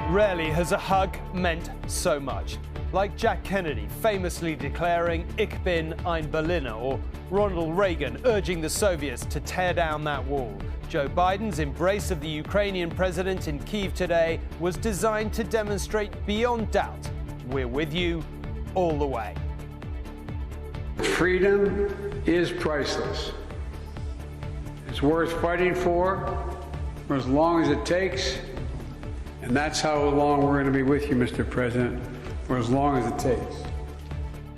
Rarely has a hug meant so much. Like Jack Kennedy famously declaring "Ich bin ein Berliner," or Ronald Reagan urging the Soviets to tear down that wall. Joe Biden's embrace of the Ukrainian president in Kyiv today was designed to demonstrate beyond doubt, we're with you all the way. Freedom is priceless. It's worth fighting for as long as it takes. And that's how long we're going to be with you, Mr. President, for as long as it takes.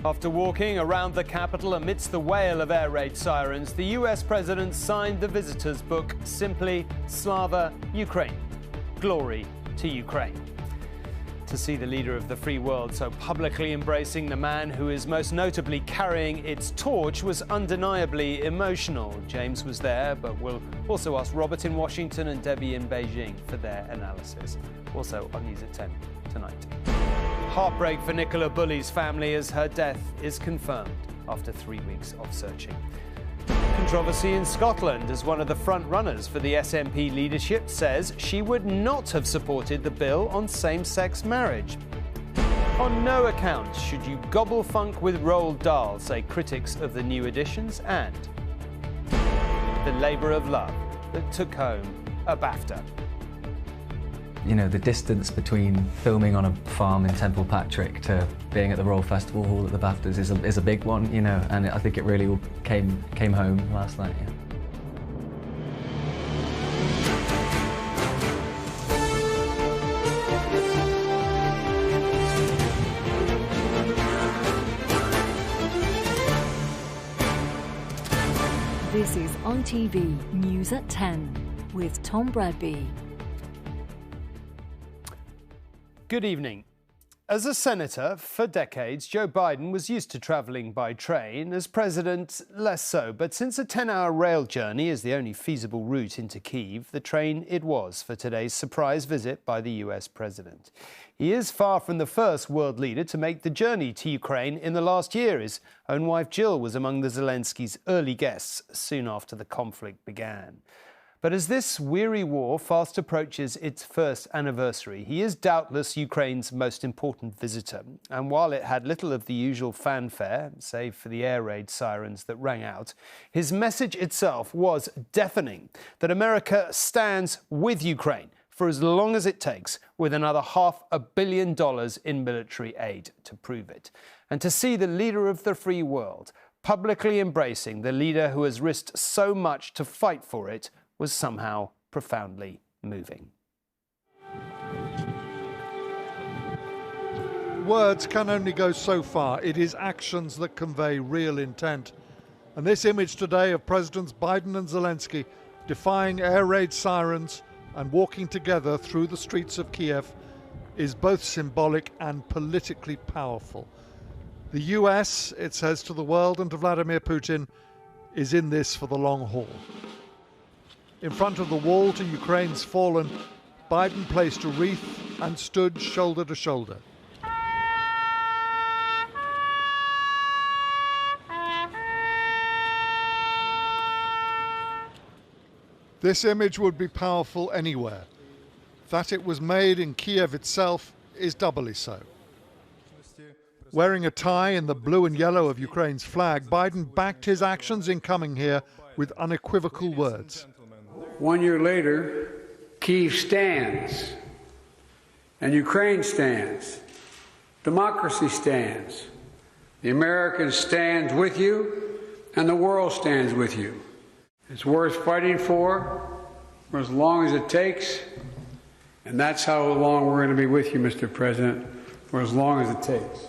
After walking around the Capitol amidst the wail of air raid sirens, the US president signed the visitor's book, simply Slava Ukraine. Glory to Ukraine. To see the leader of the free world so publicly embracing the man who is most notably carrying its torch was undeniably emotional. James was there, but we'll also ask Robert in Washington and Debbie in Beijing for their analysis. Also on News at 10 tonight. Heartbreak for Nicola Bulley's family as her death is confirmed after 3 weeks of searching. Controversy in Scotland as one of the front runners for the SNP leadership says she would not have supported the bill on same-sex marriage. On no account should you gobble funk with Roald Dahl, say critics of the new editions, and the labour of love that took home a BAFTA. You know, the distance between filming on a farm in Temple Patrick to being at the Royal Festival Hall at the BAFTAs is a big one, you know, and I think it really all came home last night, yeah. This is On TV News at 10 with Tom Bradby. Good evening. As a senator for decades, Joe Biden was used to travelling by train. As president, less so. But since a 10-hour rail journey is the only feasible route into Kyiv, the train it was for today's surprise visit by the US president. He is far from the first world leader to make the journey to Ukraine in the last year. His own wife Jill was among the Zelensky's early guests soon after the conflict began. But as this weary war fast approaches its first anniversary, he is doubtless Ukraine's most important visitor. And while it had little of the usual fanfare, save for the air raid sirens that rang out, his message itself was deafening, that America stands with Ukraine for as long as it takes, with another $500 million in military aid to prove it. And to see the leader of the free world publicly embracing the leader who has risked so much to fight for it was somehow profoundly moving. Words can only go so far. It is actions that convey real intent. And this image today of Presidents Biden and Zelensky defying air raid sirens and walking together through the streets of Kiev is both symbolic and politically powerful. The US, it says to the world and to Vladimir Putin, is in this for the long haul. In front of the wall to Ukraine's fallen, Biden placed a wreath and stood shoulder to shoulder. This image would be powerful anywhere. That it was made in Kiev itself is doubly so. Wearing a tie in the blue and yellow of Ukraine's flag, Biden backed his actions in coming here with unequivocal words. 1 year later, Kyiv stands, and Ukraine stands. Democracy stands. The Americans stand with you, and the world stands with you. It's worth fighting for as long as it takes, and that's how long we're going to be with you, Mr. President, for as long as it takes.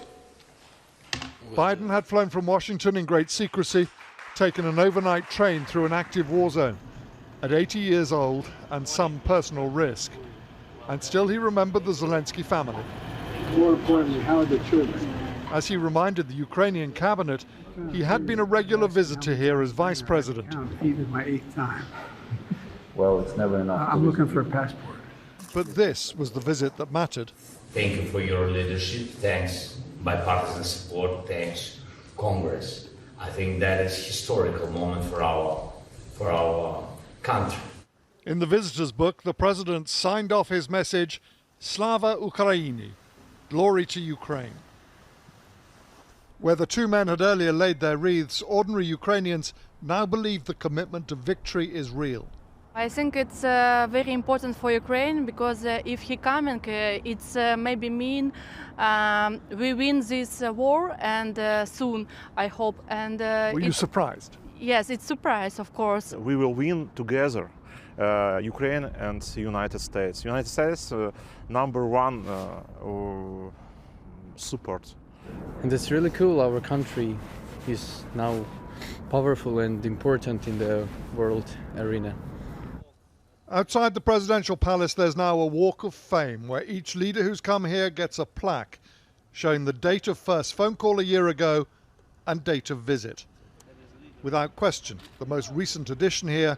Biden had flown from Washington in great secrecy, taken an overnight train through an active war zone. At 80 years old and some personal risk. And still he remembered the Zelensky family. More importantly, how are the children? As he reminded the Ukrainian cabinet, he had been a regular visitor here as vice president. This is my 8th time. Well, it's never enough. I'm looking for a passport. But this was the visit that mattered. Thank you for your leadership. Thanks, bipartisan support. Thanks, Congress. I think that is a historical moment for our country. In the visitor's book, the president signed off his message Slava Ukraini, glory to Ukraine. Where the two men had earlier laid their wreaths, ordinary Ukrainians now believe the commitment to victory is real. I think it's very important for Ukraine because if he coming, it's maybe mean we win this war and soon, I hope. And were you surprised? Yes, it's surprise, of course. We will win together, Ukraine and United States. United States, number one support. And it's really cool. Our country is now powerful and important in the world arena. Outside the presidential palace, there's now a walk of fame where each leader who's come here gets a plaque showing the date of first phone call a year ago and date of visit. Without question, the most recent addition here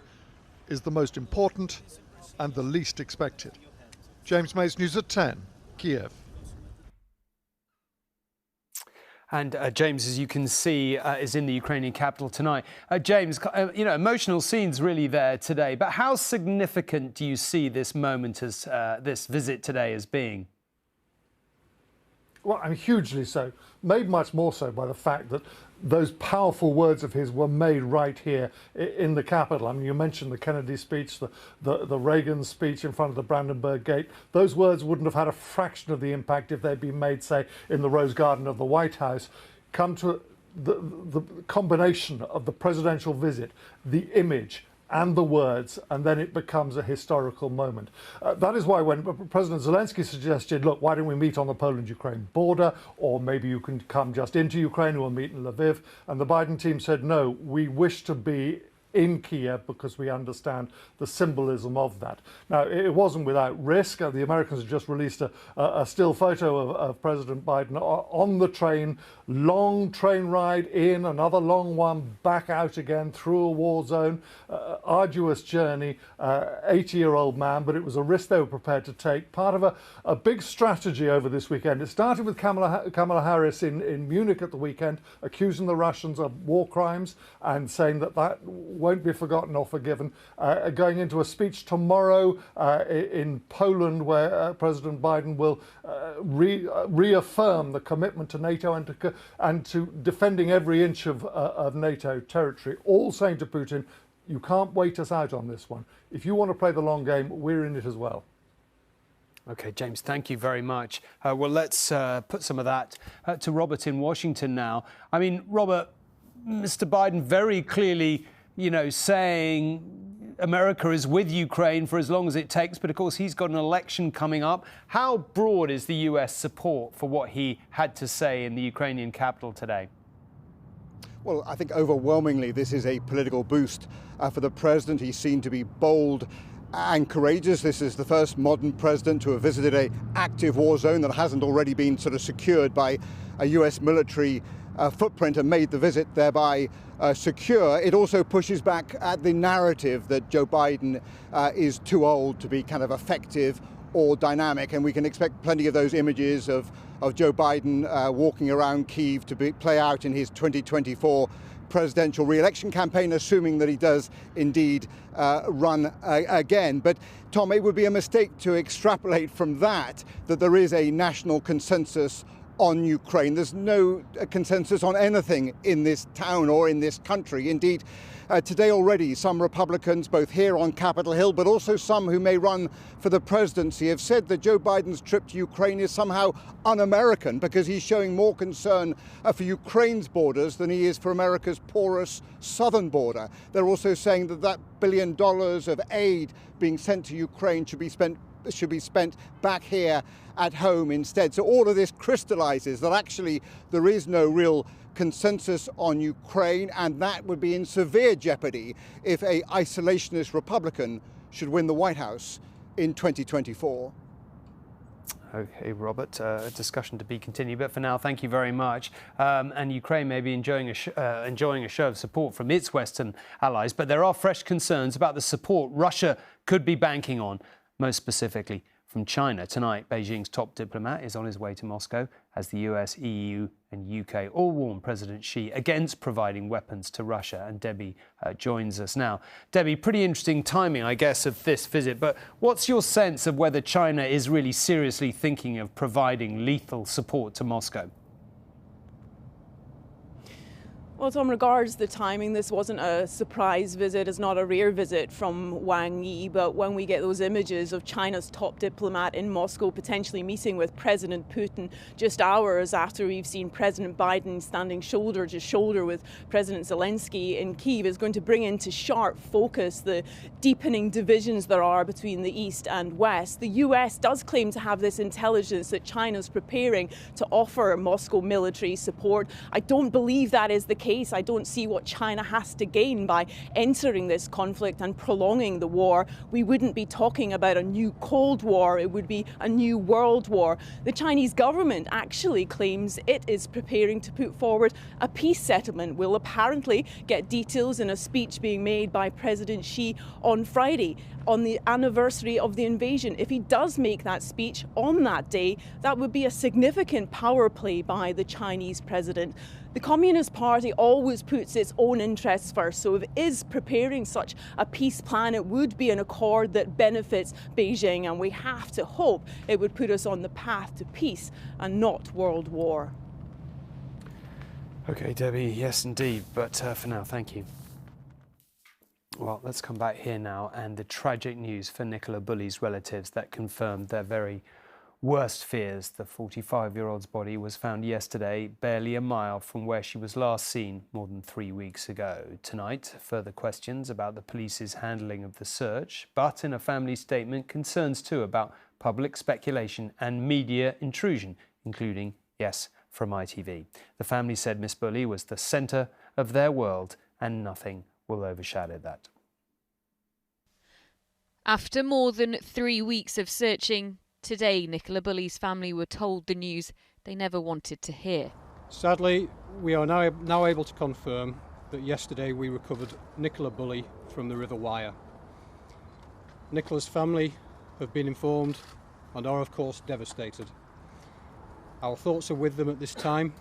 is the most important and the least expected. James Mace, News at 10, Kiev. And James, as you can see, is in the Ukrainian capital tonight. James, emotional scenes really there today. But how significant do you see this moment as this visit today as being? Well, hugely so. Made much more so by the fact that those powerful words of his were made right here in the capital. You mentioned the Kennedy speech, the Reagan speech in front of the Brandenburg Gate. Those words wouldn't have had a fraction of the impact if they'd been made, say, in the Rose Garden of the White House. Come to the combination of the presidential visit, the image, and the words, and then it becomes a historical moment. That is why when President Zelensky suggested, look, why don't we meet on the Poland-Ukraine border, or maybe you can come just into Ukraine, we'll meet in Lviv, and the Biden team said, no, we wish to be in Kiev because we understand the symbolism of that. Now, it wasn't without risk. The Americans have just released a still photo of President Biden on the train, long train ride in, another long one back out again through a war zone, arduous journey, 80-year-old man, but it was a risk they were prepared to take, part of a big strategy over this weekend. It started with Kamala Harris in Munich at the weekend, accusing the Russians of war crimes and saying that won't be forgotten or forgiven. Going into a speech tomorrow in Poland where President Biden will reaffirm the commitment to NATO and to defending every inch of NATO territory, all saying to Putin, you can't wait us out on this one. If you want to play the long game, we're in it as well. OK, James, thank you very much. Well, let's put some of that to Robert in Washington now. Robert, Mr. Biden very clearly saying America is with Ukraine for as long as it takes. But of course, he's got an election coming up. How broad is the US support for what he had to say in the Ukrainian capital today? Well, I think overwhelmingly this is a political boost for the president. He's seen to be bold and courageous. This is the first modern president to have visited an active war zone that hasn't already been sort of secured by a US military footprint and made the visit thereby secure. It also pushes back at the narrative that Joe Biden is too old to be kind of effective or dynamic, and we can expect plenty of those images of Joe Biden walking around Kyiv to play out in his 2024 presidential re-election campaign, assuming that he does indeed run again. But Tom, it would be a mistake to extrapolate from that there is a national consensus on Ukraine. There's no consensus on anything in this town or in this country. Indeed, today already some Republicans, both here on Capitol Hill, but also some who may run for the presidency, have said that Joe Biden's trip to Ukraine is somehow un-American because he's showing more concern for Ukraine's borders than he is for America's porous southern border. They're also saying that $1 billion of aid being sent to Ukraine should be spent back here at home instead. So all of this crystallizes that actually there is no real consensus on Ukraine, and that would be in severe jeopardy if an isolationist Republican should win the White House in 2024. OK, Robert, a discussion to be continued, but for now, thank you very much. And Ukraine may be enjoying a show of support from its Western allies, but there are fresh concerns about the support Russia could be banking on, most specifically from China. Tonight, Beijing's top diplomat is on his way to Moscow as the US, EU and UK all warn President Xi against providing weapons to Russia. And Debbie joins us now. Debbie, pretty interesting timing, I guess, of this visit. But what's your sense of whether China is really seriously thinking of providing lethal support to Moscow? Well, Tom, regards the timing, this wasn't a surprise visit. It's not a rare visit from Wang Yi. But when we get those images of China's top diplomat in Moscow potentially meeting with President Putin just hours after we've seen President Biden standing shoulder to shoulder with President Zelensky in Kyiv, is going to bring into sharp focus the deepening divisions there are between the East and West. The US does claim to have this intelligence that China's preparing to offer Moscow military support. I don't believe that is the case. I don't see what China has to gain by entering this conflict and prolonging the war. We wouldn't be talking about a new Cold War, it would be a new World War. The Chinese government actually claims it is preparing to put forward a peace settlement. We'll apparently get details in a speech being made by President Xi on Friday, on the anniversary of the invasion. If he does make that speech on that day, that would be a significant power play by the Chinese president. The Communist Party always puts its own interests first, so if it is preparing such a peace plan, it would be an accord that benefits Beijing, and we have to hope it would put us on the path to peace and not world war. OK, Debbie, yes indeed, but for now, thank you. Well, let's come back here now, and the tragic news for Nicola Bulley's relatives that confirmed their very worst fears. The 45-year-old's body was found yesterday, barely a mile from where she was last seen more than 3 weeks ago. Tonight, further questions about the police's handling of the search, but in a family statement, concerns too about public speculation and media intrusion, including, yes, from ITV. The family said Miss Bulley was the centre of their world and nothing will overshadow that. After more than 3 weeks of searching, today Nicola Bulley's family were told the news they never wanted to hear. Sadly, we are now able to confirm that yesterday we recovered Nicola Bulley from the River Wyre. Nicola's family have been informed and are of course devastated. Our thoughts are with them at this time,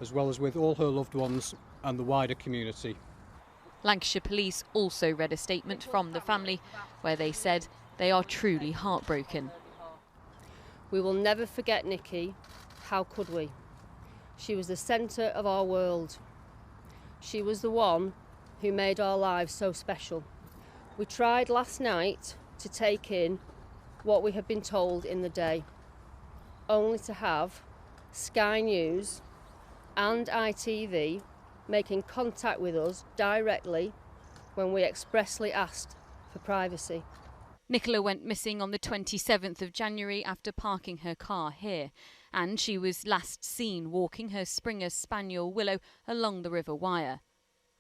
as well as with all her loved ones and the wider community. Lancashire Police also read a statement from the family where they said they are truly heartbroken. We will never forget Nikki. How could we? She was the centre of our world. She was the one who made our lives so special. We tried last night to take in what we had been told in the day, only to have Sky News and ITV making contact with us directly when we expressly asked for privacy. Nicola went missing on the 27th of January after parking her car here, and she was last seen walking her Springer Spaniel Willow along the River Wyre.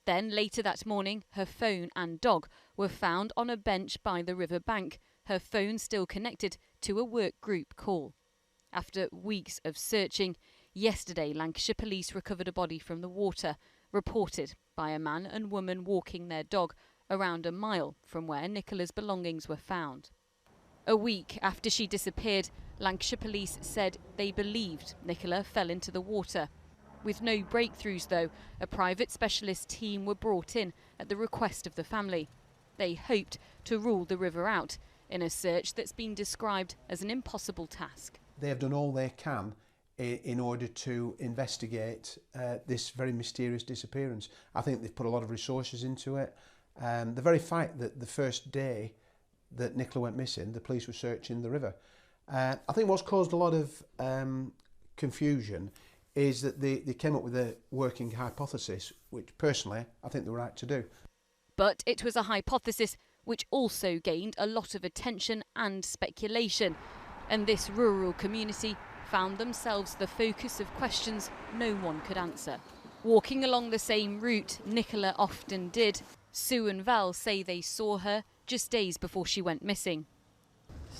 Then later that morning, her phone and dog were found on a bench by the river bank, her phone still connected to a work group call. After weeks of searching, yesterday Lancashire Police recovered a body from the water, reported by a man and woman walking their dog around a mile from where Nicola's belongings were found. A week after she disappeared, Lancashire Police said they believed Nicola fell into the water. With no breakthroughs though, a private specialist team were brought in at the request of the family. They hoped to rule the river out in a search that's been described as an impossible task. They have done all they can in order to investigate this very mysterious disappearance. I think they've put a lot of resources into it. The very fact that the first day that Nicola went missing, the police were searching the river. I think what's caused a lot of confusion is that they came up with a working hypothesis, which personally I think they were right to do. But it was a hypothesis which also gained a lot of attention and speculation. And this rural community found themselves the focus of questions no one could answer. Walking along the same route Nicola often did, Sue and Val say they saw her just days before she went missing.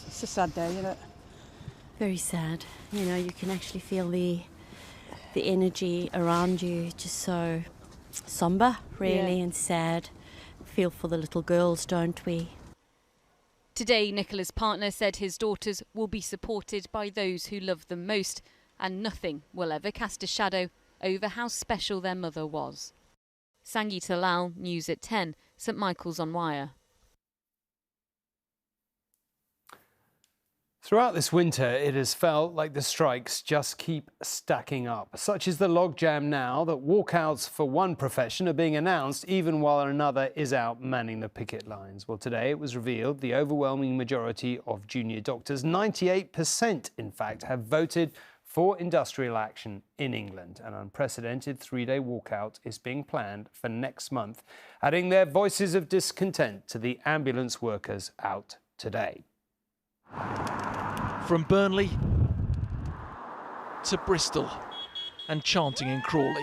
It's a sad day, isn't it? Very sad. You know, you can actually feel the energy around you, just so sombre, really, and sad. Feel for the little girls, don't we? Today, Nicola's partner said his daughters will be supported by those who love them most, and nothing will ever cast a shadow over how special their mother was. Sangeeta Lal, News at 10, St Michael's on Wire. Throughout this winter, it has felt like the strikes just keep stacking up. Such is the logjam now that walkouts for one profession are being announced even while another is out manning the picket lines. Well, today it was revealed the overwhelming majority of junior doctors, 98% in fact, have voted for industrial action in England. An unprecedented three-day walkout is being planned for next month, adding their voices of discontent to the ambulance workers out today. From Burnley to Bristol and chanting in Crawley,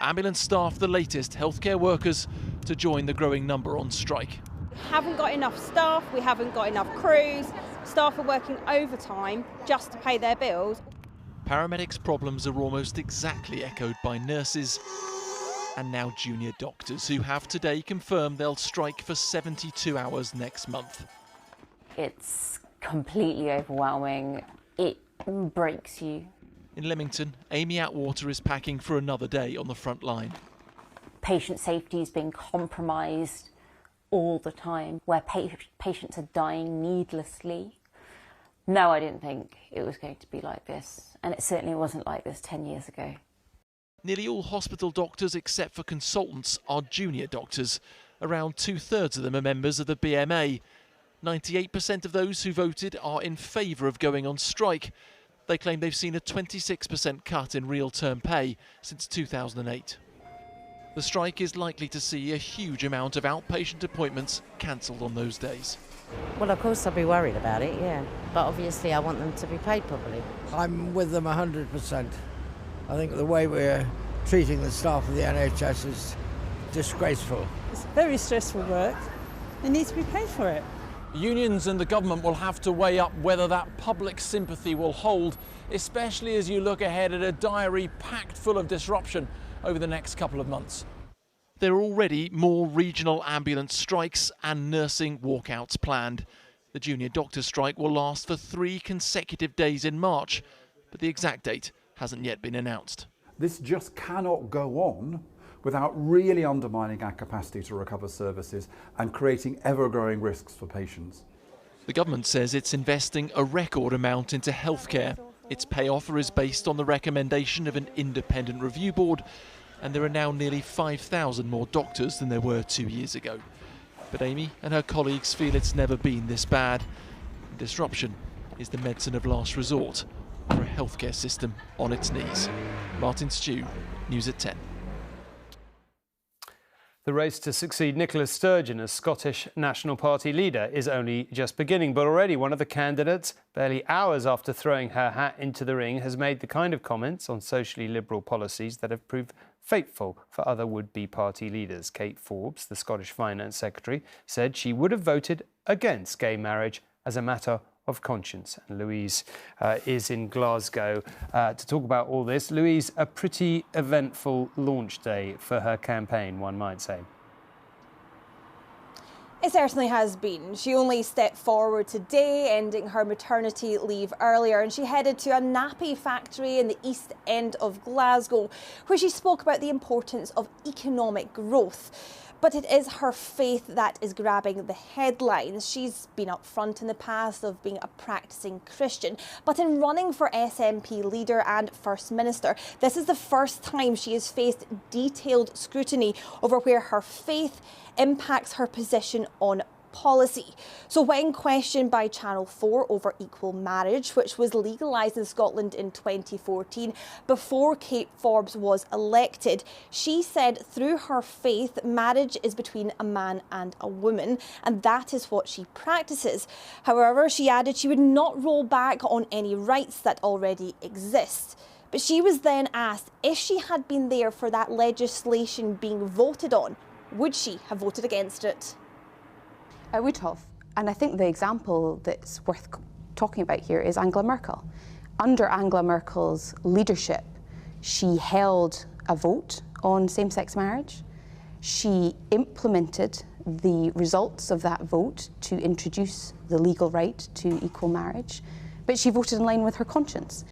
ambulance staff the latest healthcare workers to join the growing number on strike. We haven't got enough staff, we haven't got enough crews, staff are working overtime just to pay their bills. Paramedics' problems are almost exactly echoed by nurses and now junior doctors, who have today confirmed they'll strike for 72 hours next month. It's completely overwhelming. It breaks you. In Leamington, Amy Atwater is packing for another day on the front line. Patient safety is being compromised all the time, where patients are dying needlessly. No, I didn't think it was going to be like this, and it certainly wasn't like this 10 years ago. Nearly all hospital doctors, except for consultants, are junior doctors. Around 2/3 of them are members of the BMA. 98% of those who voted are in favour of going on strike. They claim they've seen a 26% cut in real-term pay since 2008. The strike is likely to see a huge amount of outpatient appointments cancelled on those days. Well, of course I'll be worried about it, yeah. But obviously I want them to be paid properly. I'm with them 100%. I think the way we're treating the staff of the NHS is disgraceful. It's very stressful work. They need to be paid for it. Unions and the government will have to weigh up whether that public sympathy will hold, especially as you look ahead at a diary packed full of disruption over the next couple of months. There are already more regional ambulance strikes and nursing walkouts planned. The junior doctor strike will last for 3 consecutive days in March, but the exact date hasn't yet been announced. This just cannot go on without really undermining our capacity to recover services and creating ever-growing risks for patients. The government says it's investing a record amount into healthcare. Its pay offer is based on the recommendation of an independent review board, and there are now nearly 5,000 more doctors than there were 2 years ago. But Amy and her colleagues feel it's never been this bad. Disruption is the medicine of last resort for a healthcare system on its knees. Martin Stew, News at 10. The race to succeed Nicola Sturgeon as Scottish National Party leader is only just beginning, but already one of the candidates, barely hours after throwing her hat into the ring, has made the kind of comments on socially liberal policies that have proved fateful for other would-be party leaders. Kate Forbes, the Scottish Finance Secretary, said she would have voted against gay marriage as a matter of conscience. And Louise is in Glasgow to talk about all this. Louise, a pretty eventful launch day for her campaign, one might say. It certainly has been. She only stepped forward today, ending her maternity leave earlier, and she headed to a nappy factory in the East End of Glasgow, where she spoke about the importance of economic growth. But it is her faith that is grabbing the headlines. She's been upfront in the past of being a practicing Christian, but in running for SNP leader and First Minister, this is the first time she has faced detailed scrutiny over where her faith impacts her position on policy. So when questioned by Channel 4 over equal marriage, which was legalised in Scotland in 2014 before Kate Forbes was elected, she said through her faith, marriage is between a man and a woman, and that is what she practices. However, she added she would not roll back on any rights that already exist. But she was then asked if she had been there for that legislation being voted on, would she have voted against it? I would have. And I think the example that's worth talking about here is Angela Merkel. Under Angela Merkel's leadership, she held a vote on same-sex marriage. She implemented the results of that vote to introduce the legal right to equal marriage, but she voted in line with her conscience.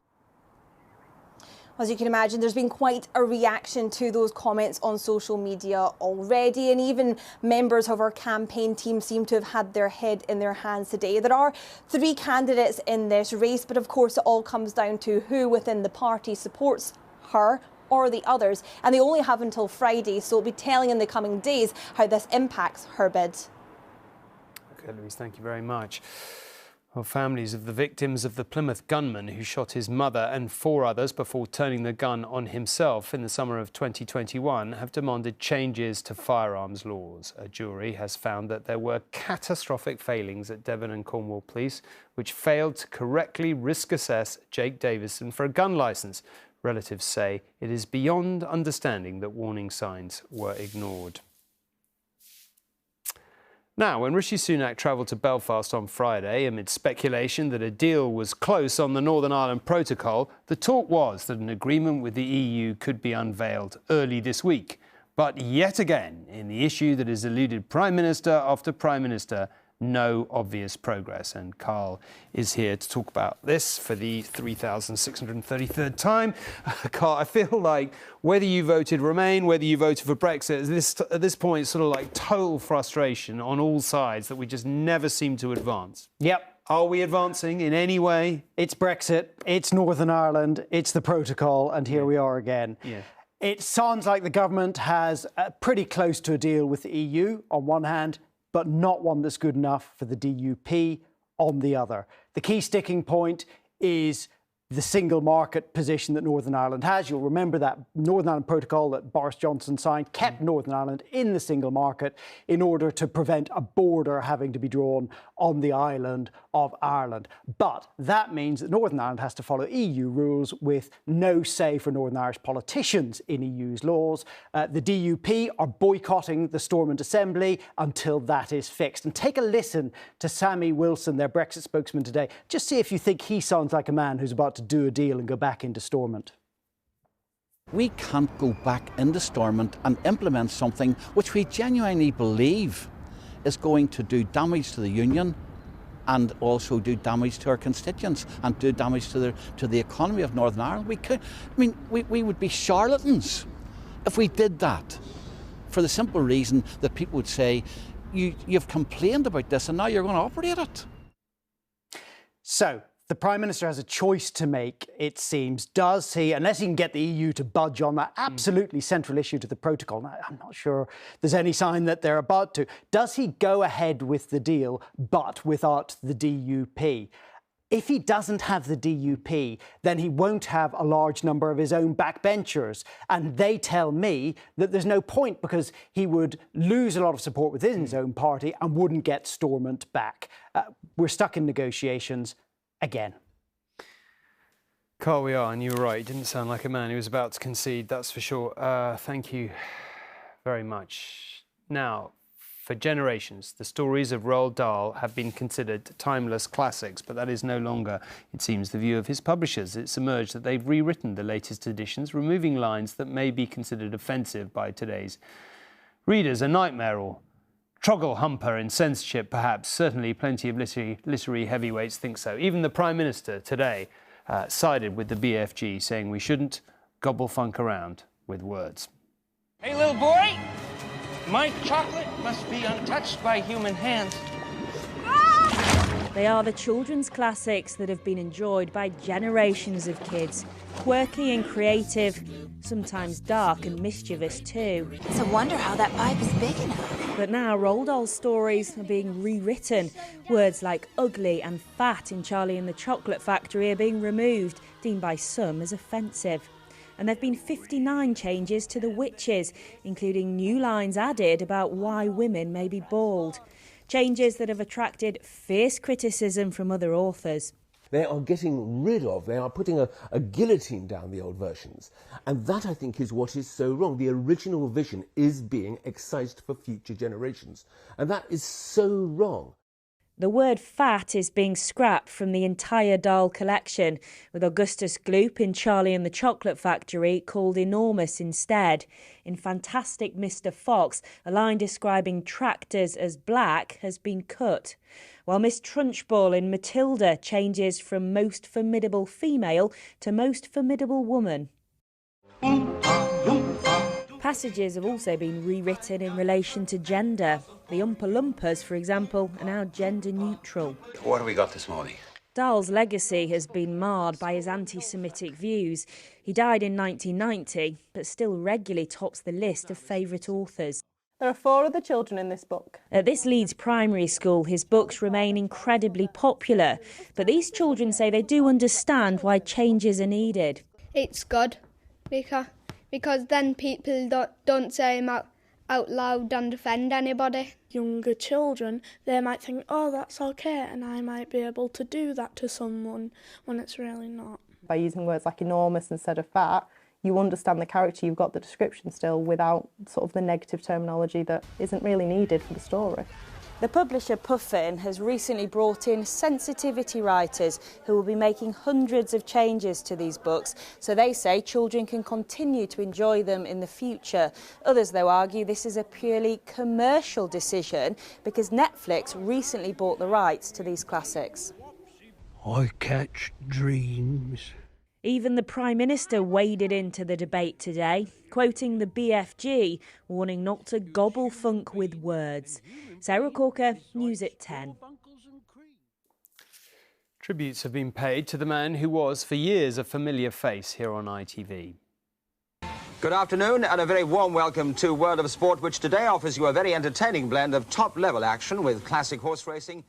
As you can imagine, there's been quite a reaction to those comments on social media already, and even members of our campaign team seem to have had their head in their hands today. There are 3 candidates in this race, but of course it all comes down to who within the party supports her or the others, and they only have until Friday, so it'll be telling in the coming days how this impacts her bid. Okay, Louise, thank you very much. Well, families of the victims of the Plymouth gunman who shot his mother and 4 others before turning the gun on himself in the summer of 2021 have demanded changes to firearms laws. A jury has found that there were catastrophic failings at Devon and Cornwall Police, which failed to correctly risk assess Jake Davison for a gun licence. Relatives say it is beyond understanding that warning signs were ignored. Now, when Rishi Sunak travelled to Belfast on Friday amid speculation that a deal was close on the Northern Ireland Protocol, the talk was that an agreement with the EU could be unveiled early this week. But yet again, in the issue that has eluded Prime Minister after Prime Minister, no obvious progress. And Carl is here to talk about this for the 3,633rd time. Carl, I feel like whether you voted Remain, whether you voted for Brexit, at this point, it's sort of like total frustration on all sides that we just never seem to advance. Yep. Are we advancing in any way? It's Brexit, it's Northern Ireland, it's the protocol, and here we are again. Yeah. It sounds like the government has pretty close to a deal with the EU on one hand, but not one that's good enough for the DUP on the other. The key sticking point is the single market position that Northern Ireland has. You'll remember that Northern Ireland Protocol that Boris Johnson signed kept Northern Ireland in the single market in order to prevent a border having to be drawn on the island of Ireland. But that means that Northern Ireland has to follow EU rules with no say for Northern Irish politicians in EU's laws. The DUP are boycotting the Stormont Assembly until that is fixed. And take a listen to Sammy Wilson, their Brexit spokesman today. Just see if you think he sounds like a man who's about to do a deal and go back into Stormont. We can't go back into Stormont and implement something which we genuinely believe is going to do damage to the union and also do damage to our constituents and do damage to the economy of Northern Ireland. We would be charlatans if we did that, for the simple reason that people would say, you've complained about this and now you're going to operate it. So, the Prime Minister has a choice to make, it seems. Does he, unless he can get the EU to budge on that absolutely central issue to the protocol, now, I'm not sure there's any sign that they're about to, does he go ahead with the deal, but without the DUP? If he doesn't have the DUP, then he won't have a large number of his own backbenchers. And they tell me that there's no point because he would lose a lot of support within his own party and wouldn't get Stormont back. We're stuck in negotiations again. Carl, we are, and you were right. He didn't sound like a man who was about to concede, that's for sure. Thank you very much. Now, for generations, the stories of Roald Dahl have been considered timeless classics, but that is no longer, it seems, the view of his publishers. It's emerged that they've rewritten the latest editions, removing lines that may be considered offensive by today's readers. A nightmare or Troggle-humper in censorship, perhaps. Certainly plenty of literary heavyweights think so. Even the Prime Minister today sided with the BFG, saying we shouldn't gobble funk around with words. Hey, little boy, my chocolate must be untouched by human hands. They are the children's classics that have been enjoyed by generations of kids. Quirky and creative, sometimes dark and mischievous too. It's a wonder how that pipe is big enough. But now Roald Dahl stories are being rewritten. Words like ugly and fat in Charlie and the Chocolate Factory are being removed, deemed by some as offensive. And there have been 59 changes to The Witches, including new lines added about why women may be bald. Changes that have attracted fierce criticism from other authors. They are getting rid of, they are putting a guillotine down the old versions. And that, I think, is what is so wrong. The original vision is being excised for future generations. And that is so wrong. The word fat is being scrapped from the entire Dahl collection, with Augustus Gloop in Charlie and the Chocolate Factory called enormous instead. In Fantastic Mr. Fox, a line describing tractors as black has been cut. While Miss Trunchbull in Matilda changes from most formidable female to most formidable woman. Passages have also been rewritten in relation to gender. The Oompa Loompas, for example, are now gender neutral. What have we got this morning? Dahl's legacy has been marred by his anti-Semitic views. He died in 1990, but still regularly tops the list of favourite authors. There are 4 other children in this book. At this Leeds primary school, his books remain incredibly popular, but these children say they do understand why changes are needed. It's good, because then people don't say them out loud and offend anybody. Younger children, they might think, oh, that's okay, and I might be able to do that to someone when it's really not. By using words like enormous instead of fat, you understand the character, you've got the description still without sort of the negative terminology that isn't really needed for the story. The publisher Puffin has recently brought in sensitivity writers who will be making hundreds of changes to these books, so they say children can continue to enjoy them in the future. Others, though, argue this is a purely commercial decision because Netflix recently bought the rights to these classics. I catch dreams. Even the Prime Minister waded into the debate today, quoting the BFG, warning not to gobble funk with words. Sarah Corker, News at 10. Tributes have been paid to the man who was, for years, a familiar face here on ITV. Good afternoon and a very warm welcome to World of Sport, which today offers you a very entertaining blend of top-level action with classic horse racing.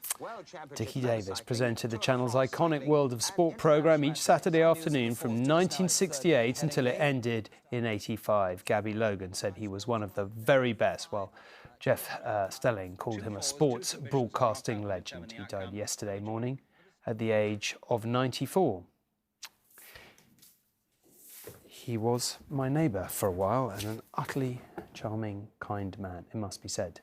Dickie Davis presented the channel's iconic World of Sport programme each Saturday afternoon from 1968 until it ended in '85. Gabby Logan said he was one of the very best, while Jeff Stelling called him a sports broadcasting legend. He died yesterday morning at the age of 94. He was my neighbour for a while and an utterly charming, kind man, it must be said.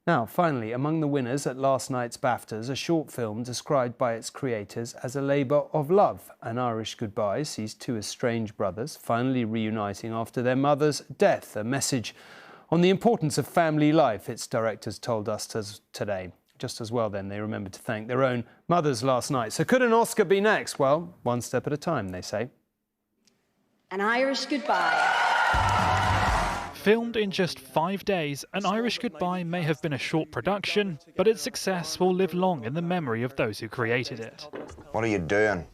Now, finally, among the winners at last night's BAFTAs, a short film described by its creators as a labour of love. An Irish Goodbye sees 2 estranged brothers finally reuniting after their mother's death, a message on the importance of family life, its directors told us today. Just as well, then, they remembered to thank their own mothers last night. So could an Oscar be next? Well, one step at a time, they say. An Irish Goodbye. Filmed in just 5 days, An Irish Goodbye may have been a short production, but its success will live long in the memory of those who created it. What are you doing?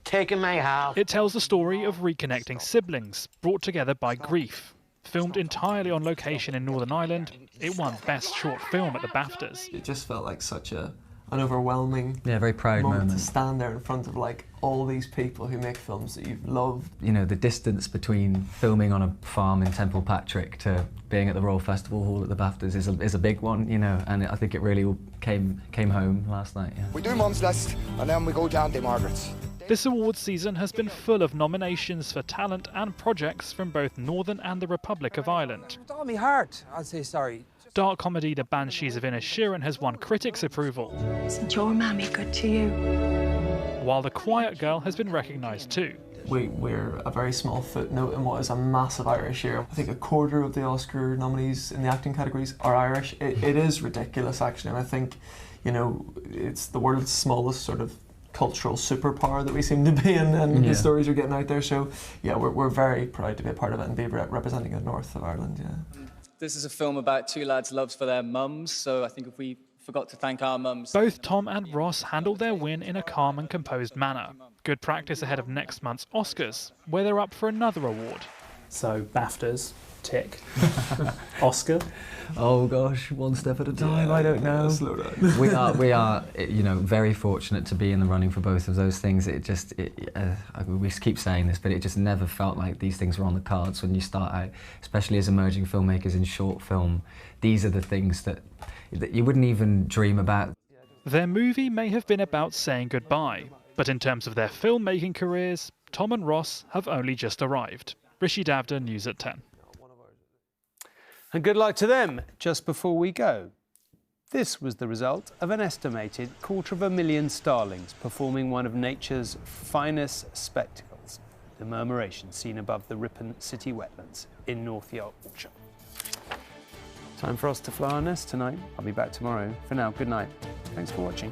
Taking my house. It tells the story of reconnecting siblings, brought together by grief. Filmed entirely on location in Northern Ireland, it won Best Short Film at the BAFTAs. It just felt like such an overwhelming very proud moment to stand there in front of like all these people who make films that you've loved. You know, the distance between filming on a farm in Templepatrick to being at the Royal Festival Hall at the BAFTAs is a big one, you know, and I think it really came home last night. Yeah. We do Mum's List and then we go down to Margaret's. This awards season has been full of nominations for talent and projects from both Northern and the Republic of Ireland. With all my heart, I'll say sorry. Dark comedy The Banshees of Inisherin has won critics' approval. Isn't your mammy good to you? While The Quiet Girl has been recognised too. We're a very small footnote in what is a massive Irish year. I think a quarter of the Oscar nominees in the acting categories are Irish. It is ridiculous, actually, and I think, you know, it's the world's smallest sort of cultural superpower that we seem to be in, and the stories are getting out there. So, yeah, we're very proud to be a part of it and be representing the north of Ireland. Yeah. This is a film about 2 lads' loves for their mums, so I think if we forgot to thank our mums. Both Tom and Ross handled their win in a calm and composed manner. Good practice ahead of next month's Oscars, where they're up for another award. So, BAFTAs, tick. Oscar? Oh gosh, one step at a time, I don't know. Slow down. we are, you know, very fortunate to be in the running for both of those things. We keep saying this, but it just never felt like these things were on the cards when you start out, especially as emerging filmmakers in short film. These are the things that you wouldn't even dream about. Their movie may have been about saying goodbye, but in terms of their filmmaking careers, Tom and Ross have only just arrived. Rishi Davda, News at 10. And good luck to them just before we go. This was the result of an estimated 250,000 starlings performing one of nature's finest spectacles, the murmuration seen above the Ripon City wetlands in North Yorkshire. Time for us to fly our nest tonight. I'll be back tomorrow. For now, good night. Thanks for watching.